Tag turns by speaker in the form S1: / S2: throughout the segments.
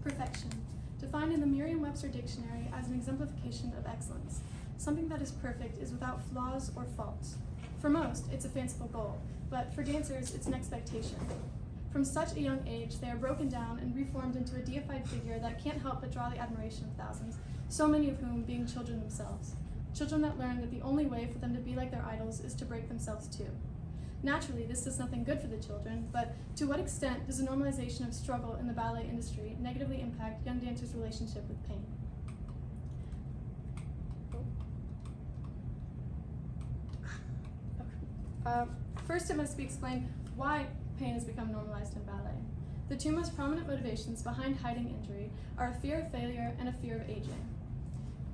S1: Perfection, defined in the Merriam-Webster Dictionary as an exemplification of excellence. Something that is perfect is without flaws or faults. For most, it's a fanciful goal, but for dancers, it's an expectation. From such a young age, they are broken down and reformed into a deified figure that can't help but draw the admiration of thousands, so many of whom being children themselves. Children that learn that the only way for them to be like their idols is to break themselves too. Naturally, this does nothing good for the children, but to what extent does the normalization of struggle in the ballet industry negatively impact young dancers' relationship with pain? First, it must be explained why pain has become normalized in ballet. The two most prominent motivations behind hiding injury are a fear of failure and a fear of aging.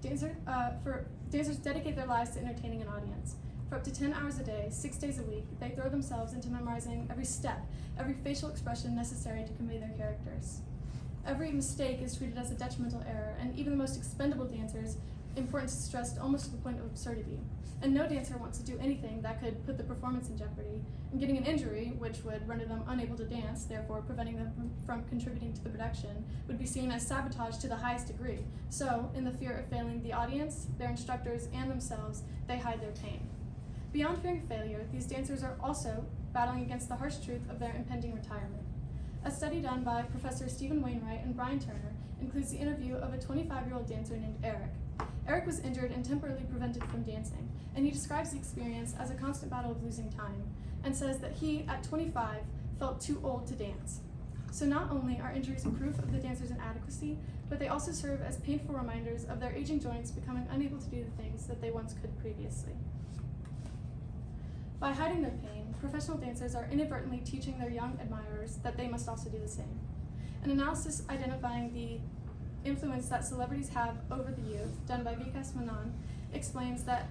S1: Dancers dedicate their lives to entertaining an audience. For up to 10 hours a day, 6 days a week, they throw themselves into memorizing every step, every facial expression necessary to convey their characters. Every mistake is treated as a detrimental error, and even the most expendable dancers, importance is stressed almost to the point of absurdity. And no dancer wants to do anything that could put the performance in jeopardy, and getting an injury, which would render them unable to dance, therefore preventing them from contributing to the production, would be seen as sabotage to the highest degree. So, in the fear of failing the audience, their instructors, and themselves, they hide their pain. Beyond fearing failure, these dancers are also battling against the harsh truth of their impending retirement. A study done by Professor Stephen Wainwright and Brian Turner includes the interview of a 25-year-old dancer named Eric. Eric was injured and temporarily prevented from dancing, and he describes the experience as a constant battle of losing time, and says that he, at 25, felt too old to dance. So not only are injuries proof of the dancer's inadequacy, but they also serve as painful reminders of their aging joints becoming unable to do the things that they once could previously. By hiding their pain, professional dancers are inadvertently teaching their young admirers that they must also do the same. An analysis identifying the influence that celebrities have over the youth, done by Vikas Menon, explains that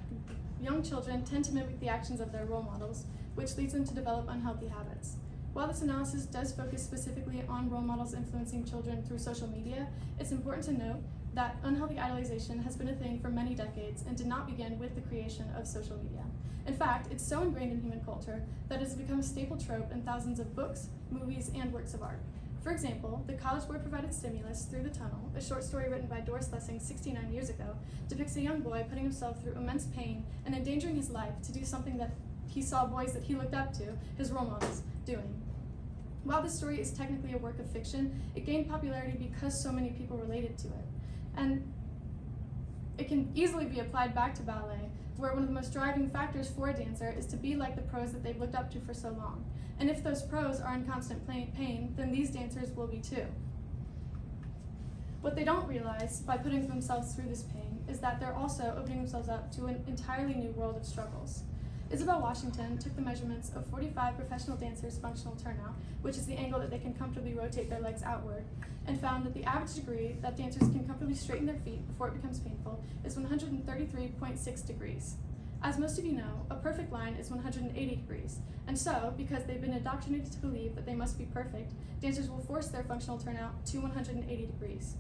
S1: young children tend to mimic the actions of their role models, which leads them to develop unhealthy habits. While this analysis does focus specifically on role models influencing children through social media, it's important to note that unhealthy idolization has been a thing for many decades and did not begin with the creation of social media. In fact, it's so ingrained in human culture that it has become a staple trope in thousands of books, movies, and works of art. For example, the College Boy Provided Stimulus, Through the Tunnel, a short story written by Doris Lessing 69 years ago, depicts a young boy putting himself through immense pain and endangering his life to do something that he saw boys that he looked up to, his role models, doing. While this story is technically a work of fiction, it gained popularity because so many people related to it. And it can easily be applied back to ballet, where one of the most driving factors for a dancer is to be like the pros that they've looked up to for so long. And if those pros are in constant pain, then these dancers will be too. What they don't realize by putting themselves through this pain is that they're also opening themselves up to an entirely new world of struggles. Isabel Washington took the measurements of 45 professional dancers' functional turnout, which is the angle that they can comfortably rotate their legs outward, and found that the average degree that dancers can comfortably straighten their feet before it becomes painful is 133.6 degrees. As most of you know, a perfect line is 180 degrees, and so, because they've been indoctrinated to believe that they must be perfect, dancers will force their functional turnout to 180 degrees.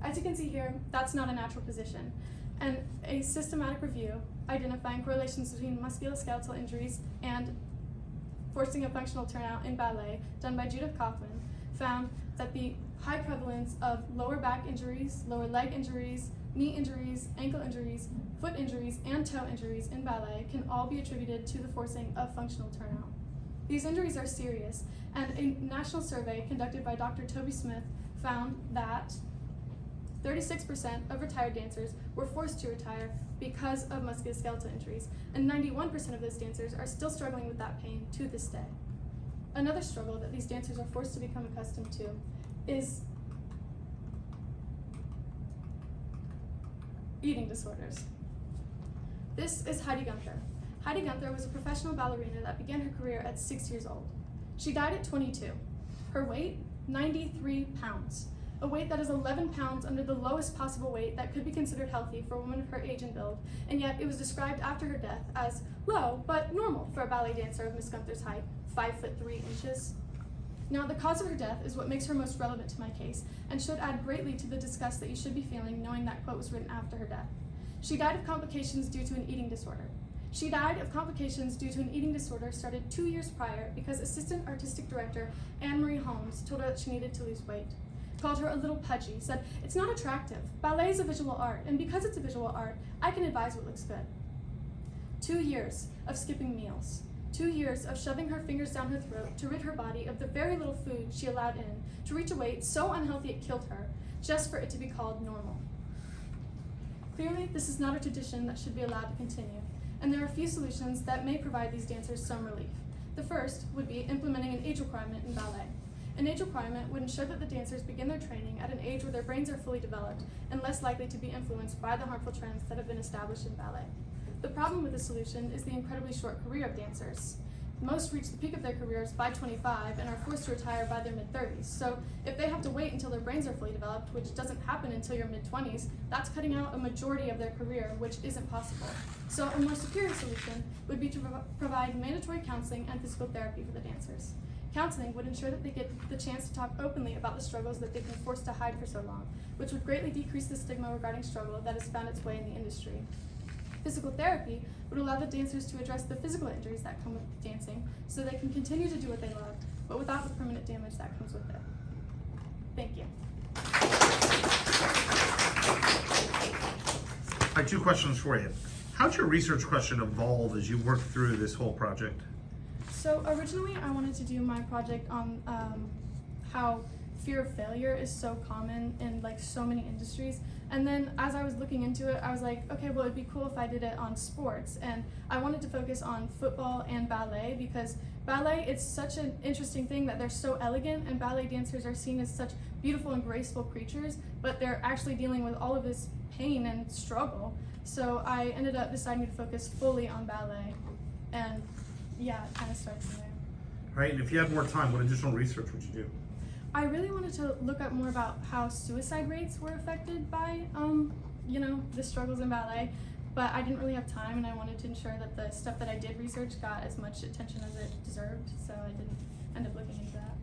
S1: As you can see here, that's not a natural position, and a systematic review identifying correlations between musculoskeletal injuries and forcing a functional turnout in ballet, done by Judith Kaufman, found that the high prevalence of lower back injuries, lower leg injuries, knee injuries, ankle injuries, foot injuries, and toe injuries in ballet can all be attributed to the forcing of functional turnout. These injuries are serious, and a national survey conducted by Dr. Toby Smith found that 36% of retired dancers were forced to retire because of musculoskeletal injuries, and 91% of those dancers are still struggling with that pain to this day. Another struggle that these dancers are forced to become accustomed to is eating disorders. This is Heidi Gunther. Heidi Gunther was a professional ballerina that began her career at 6 years old. She died at 22. Her weight, 93 pounds. A weight that is 11 pounds under the lowest possible weight that could be considered healthy for a woman of her age and build, and yet it was described after her death as low but normal for a ballet dancer of Miss Gunther's height, 5'3". Now, the cause of her death is what makes her most relevant to my case, and should add greatly to the disgust that you should be feeling knowing that quote was written after her death. She died of complications due to an eating disorder. She died of complications due to an eating disorder started 2 years prior because assistant artistic director Anne Marie Holmes told her that she needed to lose weight. called her a little pudgy, said, "It's not attractive. Ballet is a visual art, and because it's a visual art, I can advise what looks good." 2 years of skipping meals. 2 years of shoving her fingers down her throat to rid her body of the very little food she allowed in, to reach a weight so unhealthy it killed her, just for it to be called normal. Clearly, this is not a tradition that should be allowed to continue, and there are a few solutions that may provide these dancers some relief. The first would be implementing an age requirement in ballet. An age requirement would ensure that the dancers begin their training at an age where their brains are fully developed and less likely to be influenced by the harmful trends that have been established in ballet. The problem with this solution is the incredibly short career of dancers. Most reach the peak of their careers by 25 and are forced to retire by their mid-30s. So if they have to wait until their brains are fully developed, which doesn't happen until your mid-20s, that's cutting out a majority of their career, which isn't possible. So a more superior solution would be to provide mandatory counseling and physical therapy for the dancers. Counseling would ensure that they get the chance to talk openly about the struggles that they've been forced to hide for so long, which would greatly decrease the stigma regarding struggle that has found its way in the industry. Physical therapy would allow the dancers to address the physical injuries that come with dancing so they can continue to do what they love, but without the permanent damage that comes with it. Thank you.
S2: I have 2 questions for you. How'd your research question evolve as you worked through this whole project?
S1: So originally I wanted to do my project on how fear of failure is so common in like so many industries. And then as I was looking into it, I was like, okay, well it'd be cool if I did it on sports. And I wanted to focus on football and ballet because ballet, it's such an interesting thing that they're so elegant, and ballet dancers are seen as such beautiful and graceful creatures, but they're actually dealing with all of this pain and struggle. So I ended up deciding to focus fully on ballet. And yeah, it kind of starts from there.
S2: Right, and if you had more time, what additional research would you do?
S1: I really wanted to look up more about how suicide rates were affected by, the struggles in ballet, but I didn't really have time, and I wanted to ensure that the stuff that I did research got as much attention as it deserved, so I didn't end up looking into that.